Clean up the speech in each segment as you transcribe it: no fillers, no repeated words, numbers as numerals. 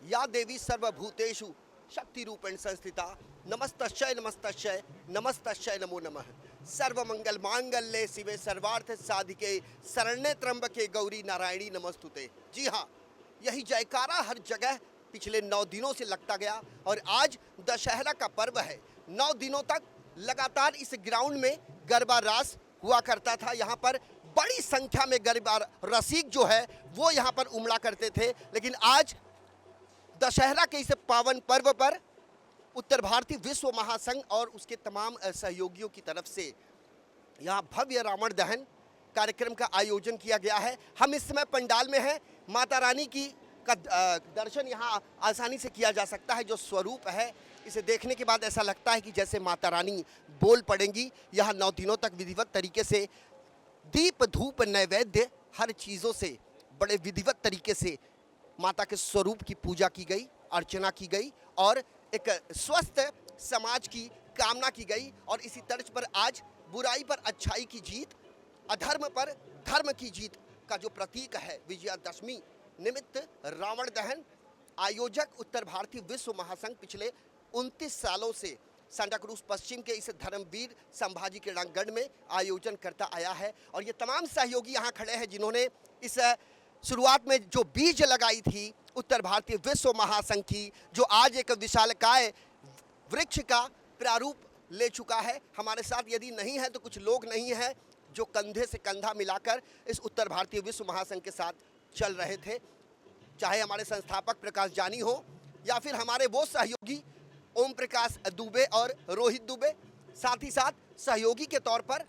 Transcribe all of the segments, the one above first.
या देवी सर्वभूतेषु शक्ति रूपेण संस्थिता नमस्तश्चै नमस्तश्चै नमस्तश्चै नमो नमः। सर्वमंगल मांगल्ये शिवे सर्वार्थ साधिके शरण्ये त्र्यंबके गौरी नारायणी नमस्तुते। जी हाँ, यही जयकारा हर जगह पिछले 9 दिनों से लगता गया और आज दशहरा का पर्व है। 9 दिनों तक लगातार इस ग्राउंड में गरबा रास हुआ करता था। यहाँ पर बड़ी संख्या में गरबा रसिक जो है वो यहाँ पर उमड़ा करते थे, लेकिन आज दशहरा के इस पावन पर्व पर उत्तर भारतीय विश्व महासंघ और उसके तमाम सहयोगियों की तरफ से यहाँ भव्य रावण दहन कार्यक्रम का आयोजन किया गया है। हम इस समय पंडाल में हैं। माता रानी की का दर्शन यहाँ आसानी से किया जा सकता है। जो स्वरूप है इसे देखने के बाद ऐसा लगता है कि जैसे माता रानी बोल पड़ेंगी। यहाँ 9 दिनों तक विधिवत तरीके से दीप धूप नैवेद्य हर चीज़ों से बड़े विधिवत तरीके से माता के स्वरूप की पूजा की गई, अर्चना की गई और एक स्वस्थ समाज की कामना की गई। और इसी तर्ज पर आज बुराई पर अच्छाई की जीत, अधर्म पर धर्म की जीत का जो प्रतीक है विजयादशमी निमित्त रावण दहन आयोजक उत्तर भारतीय विश्व महासंघ पिछले 29 सालों से सांता क्रूज पश्चिम के इस धर्मवीर संभाजी क्रीड़ांगण में आयोजन करता आया है। और ये तमाम सहयोगी यहाँ खड़े हैं जिन्होंने इस शुरुआत में जो बीज लगाई थी उत्तर भारतीय विश्व महासंघ की, जो आज एक विशालकाय वृक्ष का प्रारूप ले चुका है। हमारे साथ यदि नहीं है तो कुछ लोग नहीं हैं जो कंधे से कंधा मिलाकर इस उत्तर भारतीय विश्व महासंघ के साथ चल रहे थे, चाहे हमारे संस्थापक प्रकाश जानी हो या फिर हमारे वो सहयोगी ओम प्रकाश दुबे और रोहित दुबे। साथ ही साथ सहयोगी के तौर पर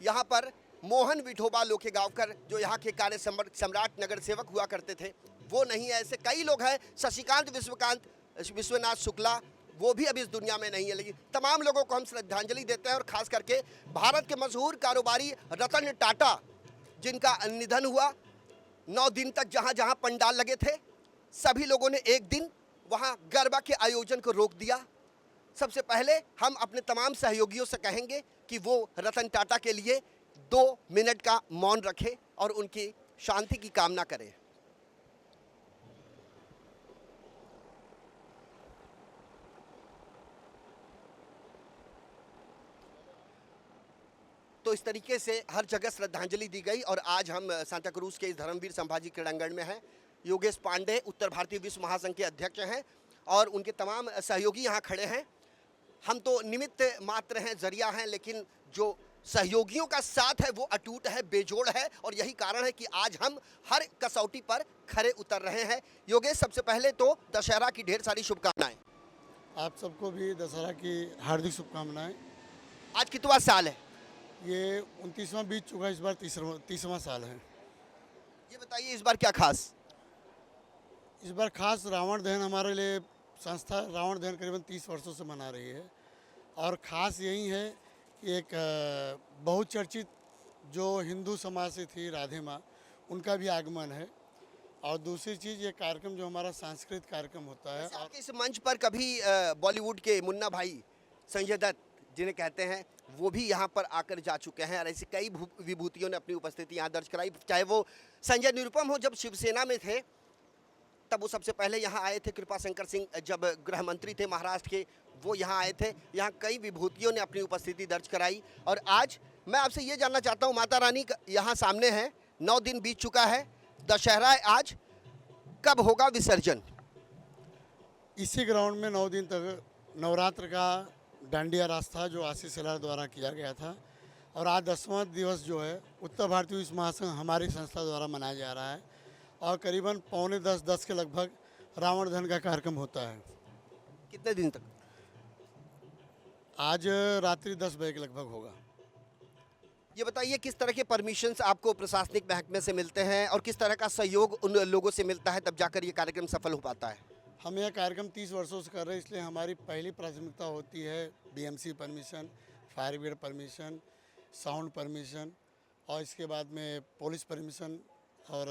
यहाँ पर मोहन विठोबा लोखेगांवकर जो यहाँ के कार्य सम्राट नगर सेवक हुआ करते थे वो नहीं है। ऐसे कई लोग हैं, शशिकांत विश्वनाथ शुक्ला वो भी अब इस दुनिया में नहीं है। लेकिन तमाम लोगों को हम श्रद्धांजलि देते हैं और खास करके भारत के मशहूर कारोबारी रतन टाटा जिनका निधन हुआ। 9 दिन तक जहाँ जहाँ पंडाल लगे थे सभी लोगों ने एक दिन वहाँ गरबा के आयोजन को रोक दिया। सबसे पहले हम अपने तमाम सहयोगियों से कहेंगे कि वो रतन टाटा के लिए 2 मिनट का मौन रखें और उनकी शांति की कामना करें। तो इस तरीके से हर जगह श्रद्धांजलि दी गई और आज हम सांता क्रूज के इस धर्मवीर संभाजी क्रीड़ांगण में हैं। योगेश पांडे उत्तर भारतीय विश्व महासंघ के अध्यक्ष हैं और उनके तमाम सहयोगी यहाँ खड़े हैं। हम तो निमित्त मात्र हैं, जरिया हैं, लेकिन जो सहयोगियों का साथ है वो अटूट है, बेजोड़ है और यही कारण है कि आज हम हर कसौटी पर खरे उतर रहे हैं। योगेश, सबसे पहले तो दशहरा की ढेर सारी शुभकामनाएं। आप सबको भी दशहरा की हार्दिक शुभकामनाएं। आज कितवां साल है? ये 29वां बीत चुका है, इस बार 30वां साल है। ये बताइए इस बार क्या खास? इस बार खास रावण दहन हमारे लिए संस्था रावण दहन करीबन 30 वर्षों से मना रही है और ख़ास यही है कि एक बहुचर्चित जो हिंदू समाज से थी राधे माँ, उनका भी आगमन है। और दूसरी चीज़ ये कार्यक्रम जो हमारा सांस्कृतिक कार्यक्रम होता है। आपके इस मंच पर कभी बॉलीवुड के मुन्ना भाई संजय दत्त जिन्हें कहते हैं वो भी यहाँ पर आकर जा चुके हैं और ऐसी कई विभूतियों ने अपनी उपस्थिति यहाँ दर्ज कराई। चाहे वो संजय निरुपम हो, जब शिवसेना में थे तब वो सबसे पहले यहाँ आए थे। कृपा शंकर सिंह जब गृह मंत्री थे महाराष्ट्र के, वो यहाँ आए थे। यहाँ कई विभूतियों ने अपनी उपस्थिति दर्ज कराई। और आज मैं आपसे ये जानना चाहता हूँ, माता रानी यहाँ सामने है, 9 दिन बीत चुका है, दशहरा है आज, कब होगा विसर्जन? इसी ग्राउंड में 9 दिन तक नवरात्र का डांडिया रास था जो आशीष सेलार द्वारा किया गया था और आज 10वां दिवस जो है उत्तर भारतीय विश्व महासंघ हमारी संस्था द्वारा मनाया जा रहा है और करीबन 9:45-10 के लगभग रावण दहन का कार्यक्रम होता है। कितने दिन तक? आज रात्रि 10 बजे के लगभग होगा। ये बताइए किस तरह के परमिशंस आपको प्रशासनिक महकमे से मिलते हैं और किस तरह का सहयोग उन लोगों से मिलता है तब जाकर ये कार्यक्रम सफल हो पाता है? हम यह कार्यक्रम 30 वर्षों से कर रहे हैं, इसलिए हमारी पहली प्राथमिकता होती है BMC permission, fire brigade permission, sound permission और इसके बाद में पुलिस परमिशन और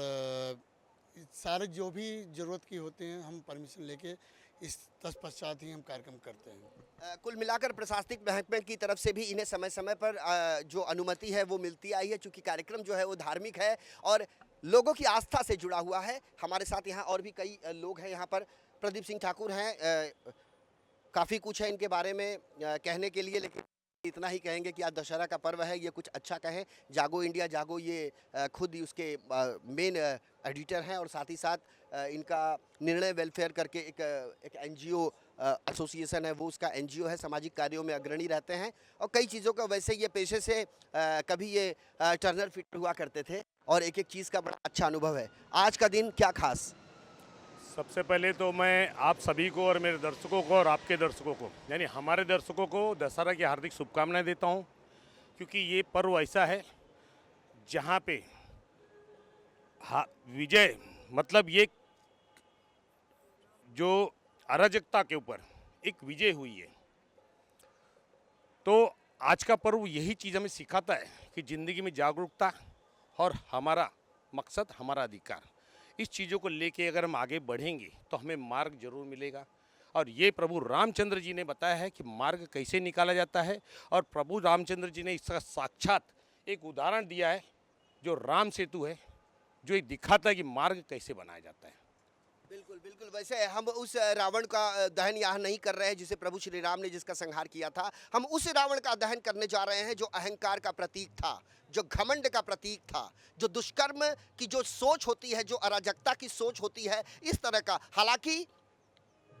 सारे जो भी ज़रूरत की होते हैं हम परमिशन लेके इस तत्पश्चात ही हम कार्यक्रम करते हैं। कुल मिलाकर प्रशासनिक महकमे की तरफ से भी इन्हें समय समय पर जो अनुमति है वो मिलती आई है, चूँकि कार्यक्रम जो है वो धार्मिक है और लोगों की आस्था से जुड़ा हुआ है। हमारे साथ यहाँ और भी कई लोग हैं यहाँ पर। प्रदीप सिंह ठाकुर हैं। काफ़ी कुछ है इनके बारे में कहने के लिए, लेकिन इतना ही कहेंगे कि आज दशहरा का पर्व है, ये कुछ अच्छा कहें। जागो इंडिया जागो ये खुद ही उसके मेन एडिटर हैं और साथ ही साथ इनका निर्णय वेलफेयर करके एक एनजीओ एसोसिएशन है, वो उसका एनजीओ है, सामाजिक कार्यों में अग्रणी रहते हैं और कई चीज़ों का वैसे ये पेशे से कभी ये टर्नर फिट हुआ करते थे और एक एक चीज़ का बड़ा अच्छा अनुभव है। आज का दिन क्या खास? सबसे पहले तो मैं आप सभी को और मेरे दर्शकों को और आपके दर्शकों को यानी हमारे दर्शकों को दशहरा की हार्दिक शुभकामनाएं देता हूं, क्योंकि ये पर्व ऐसा है जहां पे विजय मतलब ये जो अराजकता के ऊपर एक विजय हुई है। तो आज का पर्व यही चीज़ हमें सिखाता है कि ज़िंदगी में जागरूकता और हमारा मकसद हमारा अधिकार, इस चीज़ों को लेके अगर हम आगे बढ़ेंगे तो हमें मार्ग जरूर मिलेगा। और ये प्रभु रामचंद्र जी ने बताया है कि मार्ग कैसे निकाला जाता है और प्रभु रामचंद्र जी ने इसका साक्षात एक उदाहरण दिया है जो राम सेतु है, जो एक दिखाता है कि मार्ग कैसे बनाया जाता है। बिल्कुल बिल्कुल। वैसे हम उस रावण का दहन यहाँ नहीं कर रहे हैं जिसे प्रभु श्री राम ने जिसका संहार किया था। हम उस रावण का दहन करने जा रहे हैं जो अहंकार का प्रतीक था, जो घमंड का प्रतीक था, जो दुष्कर्म की जो सोच होती है, जो अराजकता की सोच होती है, इस तरह का। हालांकि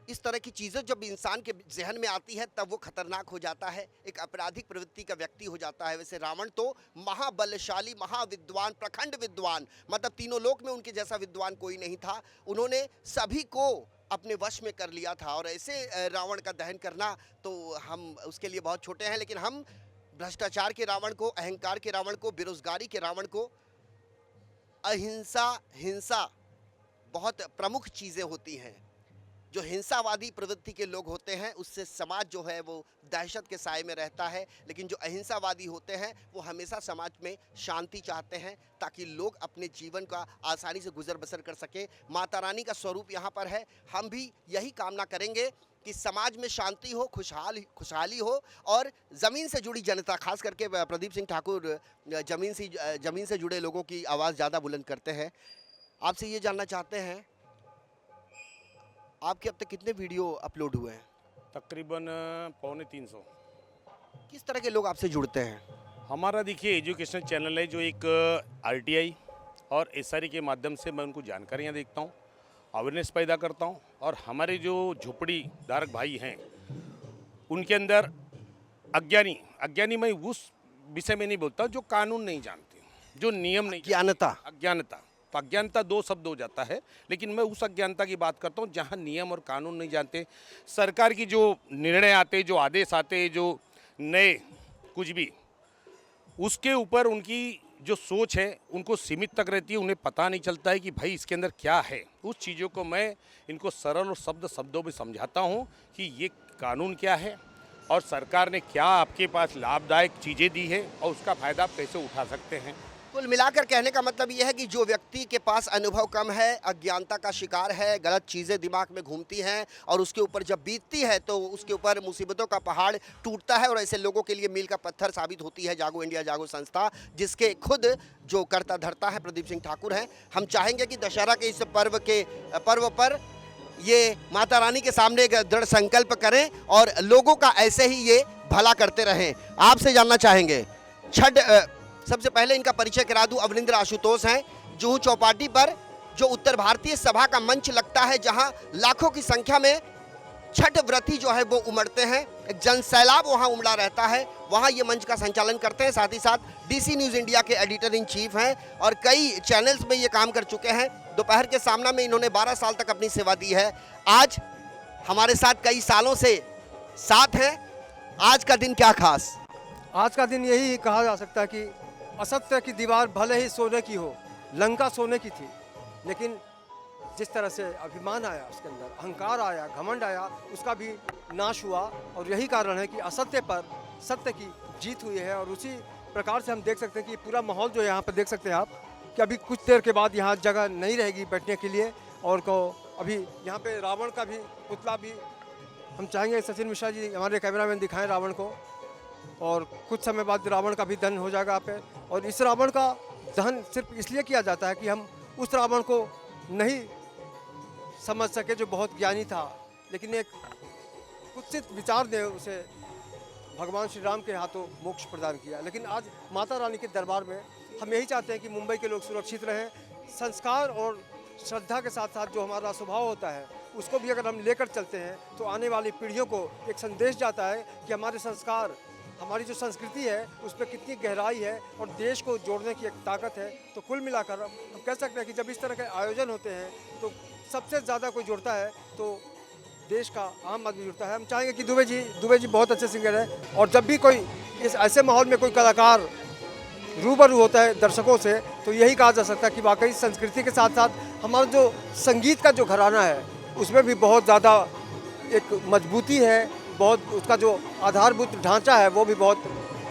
इस तरह की चीज़ें जब इंसान के जहन में आती है तब वो खतरनाक हो जाता है, एक आपराधिक प्रवृत्ति का व्यक्ति हो जाता है। वैसे रावण तो महाबलशाली, महाविद्वान, प्रखंड विद्वान, मतलब तीनों लोक में उनके जैसा विद्वान कोई नहीं था। उन्होंने सभी को अपने वश में कर लिया था और ऐसे रावण का दहन करना तो हम उसके लिए बहुत छोटे हैं। लेकिन हम भ्रष्टाचार के रावण को, अहंकार के रावण को, बेरोजगारी के रावण को, अहिंसा, हिंसा बहुत प्रमुख चीज़ें होती हैं। जो हिंसावादी प्रवृत्ति के लोग होते हैं उससे समाज जो है वो दहशत के साए में रहता है, लेकिन जो अहिंसावादी होते हैं वो हमेशा समाज में शांति चाहते हैं ताकि लोग अपने जीवन का आसानी से गुजर बसर कर सके। माता रानी का स्वरूप यहाँ पर है। हम भी यही कामना करेंगे कि समाज में शांति हो, खुशहाली हो और ज़मीन से जुड़ी जनता, खास करके प्रदीप सिंह ठाकुर ज़मीन से जुड़े लोगों की आवाज़ ज़्यादा बुलंद करते हैं। आपसे ये जानना चाहते हैं, आपके अब तक कितने वीडियो अपलोड हुए हैं? तकरीबन 250-300। किस तरह के लोग आपसे जुड़ते हैं? हमारा देखिए एजुकेशनल चैनल है जो एक आरटीआई और एसआरई के माध्यम से मैं उनको जानकारियाँ देखता हूँ, अवेयरनेस पैदा करता हूँ और हमारे जो झोपड़ी धारक भाई हैं उनके अंदर अज्ञानी मैं उस विषय में नहीं बोलता जो कानून नहीं जानते, जो नियम नहीं, अज्ञानता तो अज्ञानता दो शब्द हो जाता है, लेकिन मैं उस अज्ञानता की बात करता हूँ जहाँ नियम और कानून नहीं जानते। सरकार की जो निर्णय आते, जो आदेश आते, जो नए कुछ भी, उसके ऊपर उनकी जो सोच है उनको सीमित तक रहती है। उन्हें पता नहीं चलता है कि भाई इसके अंदर क्या है। उस चीज़ों को मैं इनको सरल और शब्दों में समझाता हूँ कि ये कानून क्या है और सरकार ने क्या आपके पास लाभदायक चीज़ें दी है और उसका फ़ायदा आप कैसे उठा सकते हैं। कुल मिलाकर कहने का मतलब यह है कि जो व्यक्ति के पास अनुभव कम है, अज्ञानता का शिकार है, गलत चीज़ें दिमाग में घूमती हैं और उसके ऊपर जब बीतती है तो उसके ऊपर मुसीबतों का पहाड़ टूटता है और ऐसे लोगों के लिए मील का पत्थर साबित होती है जागो इंडिया जागो संस्था, जिसके खुद जो कर्ता धर्ता है प्रदीप सिंह ठाकुर हैं। हम चाहेंगे कि दशहरा के इस पर्व पर ये माता रानी के सामने एक दृढ़ संकल्प करें और लोगों का ऐसे ही ये भला करते रहें। आपसे जानना चाहेंगे, सबसे पहले इनका परिचय करा दूं। अवनिंद्र आशुतोष हैं। जुहू चौपाटी पर जो उत्तर भारतीय सभा का मंच लगता है, जहां लाखों की संख्या में छठ व्रती जो है वो उमड़ते हैं, एक जन सैलाब वहां उमड़ा रहता है, वहां ये मंच का संचालन करते हैं। साथ ही साथ डीसी न्यूज़ इंडिया के एडिटर इन चीफ हैं और कई चैनल्स में ये काम कर चुके हैं। दोपहर के सामना में इन्होंने 12 साल तक अपनी सेवा दी है। आज हमारे साथ कई सालों से साथ हैं। आज का दिन क्या खास? आज का दिन यही कहा जा सकता है कि असत्य की दीवार भले ही सोने की हो, लंका सोने की थी, लेकिन जिस तरह से अभिमान आया, उसके अंदर अहंकार आया, घमंड आया, उसका भी नाश हुआ। और यही कारण है कि असत्य पर सत्य की जीत हुई है। और उसी प्रकार से हम देख सकते हैं कि पूरा माहौल जो यहाँ पर देख सकते हैं आप कि अभी कुछ देर के बाद यहाँ जगह नहीं रहेगी बैठने के लिए। और को अभी यहाँ पे रावण का भी पुतला भी हम चाहेंगे सचिन मिश्रा जी हमारे कैमरामैन दिखाएं रावण को, और कुछ समय बाद रावण का भी दहन हो जाएगा यहाँ पे। और इस रावण का दहन सिर्फ इसलिए किया जाता है कि हम उस रावण को नहीं समझ सके, जो बहुत ज्ञानी था, लेकिन एक कुत्सित विचार ने उसे भगवान श्री राम के हाथों मोक्ष प्रदान किया। लेकिन आज माता रानी के दरबार में हम यही चाहते हैं कि मुंबई के लोग सुरक्षित रहें। संस्कार और श्रद्धा के साथ साथ जो हमारा स्वभाव होता है उसको भी अगर हम लेकर चलते हैं तो आने वाली पीढ़ियों को एक संदेश जाता है कि हमारे संस्कार, हमारी जो संस्कृति है उस पर कितनी गहराई है और देश को जोड़ने की एक ताकत है। तो कुल मिलाकर हम कह सकते हैं कि जब इस तरह के आयोजन होते हैं तो सबसे ज़्यादा कोई जुड़ता है तो देश का आम आदमी जुड़ता है। हम चाहेंगे कि दुबे जी बहुत अच्छे सिंगर हैं, और जब भी कोई इस ऐसे माहौल में कोई कलाकार रूबरू होता है दर्शकों से तो यही कहा जा सकता है कि वाकई संस्कृति के साथ साथ हमारा जो संगीत का जो घराना है उसमें भी बहुत ज़्यादा एक मजबूती है, बहुत उसका जो आधारभूत ढांचा है वो भी बहुत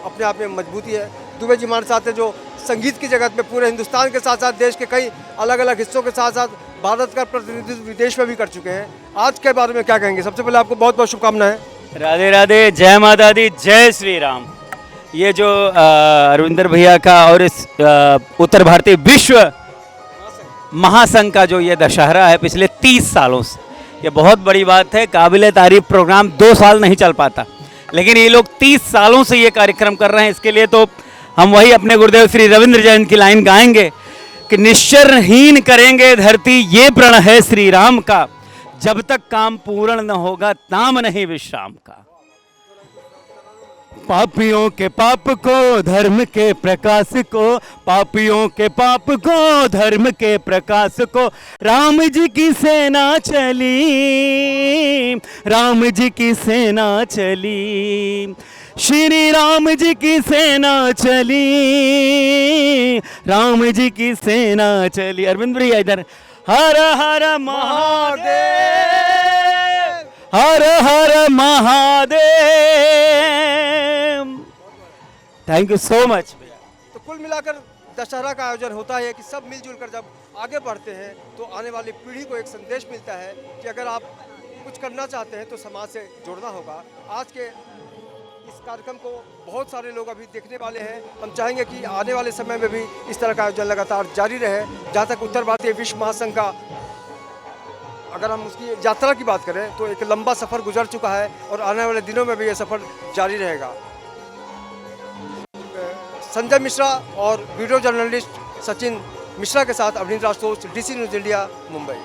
अपने आप में मजबूती है। दुबे जी हमारे साथ है जो संगीत की जगत में पूरे हिंदुस्तान के साथ साथ देश के कई अलग अलग हिस्सों के साथ साथ भारत का प्रतिनिधित्व विदेश में भी कर चुके हैं। आज के बारे में क्या कहेंगे? सबसे पहले आपको बहुत बहुत शुभकामनाएं। राधे राधे, जय माता दी, जय श्री राम। ये जो अरविंदर भैया का और इस उत्तर भारतीय विश्व महासंघ का जो ये दशहरा है पिछले 30 सालों से, ये बहुत बड़ी बात है। काबिल तारीफ प्रोग्राम 2 साल नहीं चल पाता, लेकिन ये लोग 30 सालों से ये कार्यक्रम कर रहे हैं। इसके लिए तो हम वही अपने गुरुदेव श्री रविंद्र जयंत की लाइन गाएंगे कि निश्चरहीन करेंगे धरती ये प्रण है श्री राम का, जब तक काम पूर्ण न होगा ताम नहीं विश्राम का। पापियों के पाप को धर्म के प्रकाश को, पापियों के पाप को धर्म के प्रकाश को, राम जी की सेना चली, राम जी की सेना चली, श्री राम जी की सेना चली, राम जी की सेना चली। अरविंद भैया इधर, हर हर महादेव, हर हर Mahadev. Thank you so much. तो कुल मिलाकर दशहरा का आयोजन होता है कि सब मिलजुल कर जब आगे बढ़ते हैं तो आने वाली पीढ़ी को एक संदेश मिलता है कि अगर आप कुछ करना चाहते हैं तो समाज से जुड़ना होगा। आज के इस कार्यक्रम को बहुत सारे लोग अभी देखने वाले हैं। हम चाहेंगे कि आने वाले समय में भी इस तरह का आयोजन लगातार जारी रहे। जहाँ तक उत्तर भारतीय विश्व महासंघ का अगर हम उसकी यात्रा की बात करें तो एक लंबा सफ़र गुजर चुका है और आने वाले दिनों में भी ये सफ़र जारी रहेगा। संजय मिश्रा और वीडियो जर्नलिस्ट सचिन मिश्रा के साथ Avneet Rajput, DC news India, Mumbai.